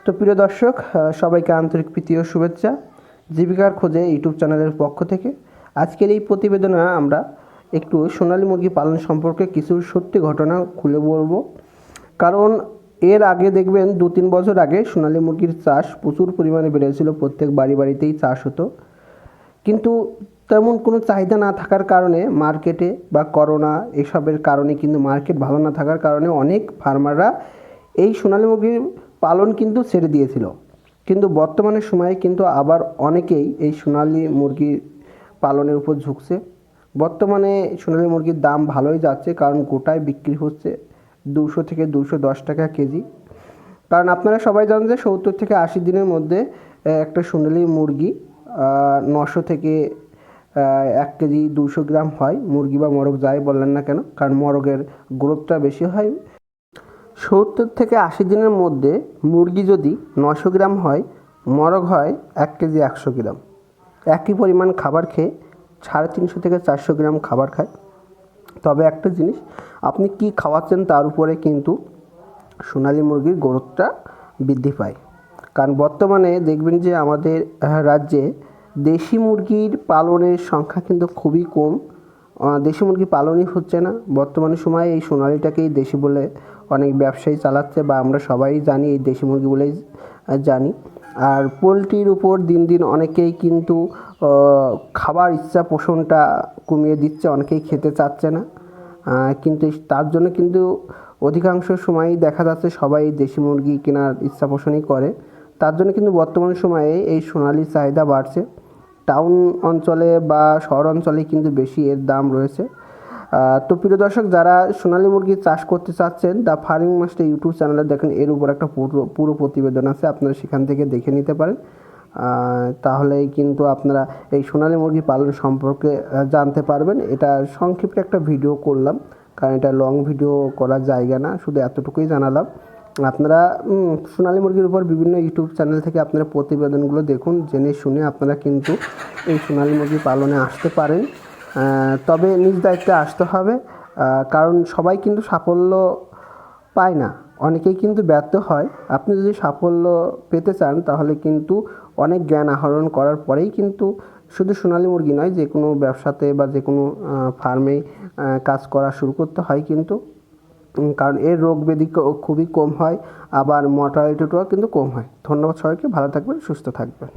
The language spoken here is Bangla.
তো প্রিয় দর্শক, সবাইকে আন্তরিক প্রীতি ও শুভেচ্ছা। জীবিকার খোঁজে ইউটিউব চ্যানেলের পক্ষ থেকে আজকের এই প্রতিবেদনে আমরা একটু সোনালী মুরগি পালন সম্পর্কে কিছু সত্যি ঘটনা খুলে বলবো। কারণ এর আগে দেখবেন 2-3 বছর আগে সোনালী মুরগির চাষ প্রচুর পরিমাণে বেড়েছিল, প্রত্যেক বাড়িতেই চাষ হতো। কিন্তু তেমন কোনো চাহিদা না থাকার কারণে মার্কেটে বা করোনা এসবের কারণে কিন্তু মার্কেট ভালো না থাকার কারণে অনেক ফার্মাররা এই সোনালী মুরগির পালন কিন্তু ছেড়ে দিয়েছিল। কিন্তু বর্তমানে সময়ে কিন্তু আবার অনেকেই এই সোনালী মুরগি পালনের উপর ঝুঁকছে। বর্তমানে সোনালী মুরগির দাম ভালোই যাচ্ছে, কারণ গোটায় বিক্রি হচ্ছে 200 থেকে 210 টাকা কেজি। কারণ আপনারা সবাই জানেন যে 70 থেকে 80 দিনের মধ্যে একটা সোনালী মুরগি 900 থেকে 1 কেজি 200 গ্রাম হয়। মুরগি বা মোরগ যাই বললেন না কেন, কারণ মোরগের গ্রোথটা বেশি হয়। 70 থেকে 80 দিনের মধ্যে মুরগি যদি 900 গ্রাম হয়, মোরগ হয় 1 কেজি 100 গ্রাম। একই পরিমাণ খাবার খেয়ে 350 থেকে 400 গ্রাম খাবার খায়। তবে একটা জিনিস, আপনি কি খাওয়াচ্ছেন তার উপরে কিন্তু সোনালী মুরগির গ্রোথটা বৃদ্ধি পায়। কারণ বর্তমানে দেখবেন যে আমাদের রাজ্যে দেশি মুরগির পালনের সংখ্যা কিন্তু খুবই কম। দেশি মুরগি পালনই হচ্ছে না। বর্তমানে সময়ে এই সোনালীটাকেই দেশি বলে অনেক ব্যবসায়ী চালাচ্ছে, বা আমরা সবাই জানি এই দেশি মুরগি বলেই জানি। আর পোলট্রির উপর দিন দিন অনেকেই কিন্তু খাবার ইচ্ছা পোষণটা কমিয়ে দিচ্ছে, অনেকেই খেতে চাচ্ছে না। কিন্তু তার জন্য কিন্তু অধিকাংশ সময়ই দেখা যাচ্ছে সবাই দেশি মুরগি কেনার ইচ্ছা পোষণই করে। তার জন্য কিন্তু বর্তমান সময়ে এই সোনালীর চাহিদা বাড়ছে। টাউন অঞ্চলে বা শহর অঞ্চলে কিন্তু বেশি এর দাম রয়েছে। তো প্রিয় দর্শক, যারা সোনালী মুরগি চাষ করতে চাচ্ছেন, দ্য ফার্মিং মাস্টার ইউটিউব চ্যানেলে দেখেন, এর উপর একটা পুরো প্রতিবেদন আছে, আপনারা সেখান থেকে দেখে নিতে পারেন। তাহলেই কিন্তু আপনারা এই সোনালী মুরগি পালন সম্পর্কে জানতে পারবেন। এটা সংক্ষিপ্ত একটা ভিডিও করলাম, কারণ এটা লং ভিডিও করার জায়গা না, শুধু এতটুকুই জানালাম। আপনারা সোনালী মুরগির উপর বিভিন্ন ইউটিউব চ্যানেল থেকে আপনারা প্রতিবেদনগুলো দেখুন, জেনে শুনে আপনারা কিন্তু এই সোনালী মুরগি পালনে আসতে পারেন। তবে নিজ দায়িত্বে আসতে হবে, কারণ সবাই কিন্তু সাফল্য পায় না, অনেকেই কিন্তু ব্যর্থ হয়। আপনি যদি সাফল্য পেতে চান তাহলে কিন্তু অনেক জ্ঞান আহরণ করার পরেই কিন্তু শুধু সোনালী মুরগি নয়, যে কোনো ব্যবসাতে বা যে কোনো ফার্মে কাজ করা শুরু করতে হয় কিন্তু। কারণ এর রোগ ব্যাধি খুবই কম হয়, আবার মর্টালিটিটাও কিন্তু কম হয়। ধন্যবাদ সবাইকে, ভালো থাকবেন, সুস্থ থাকবেন।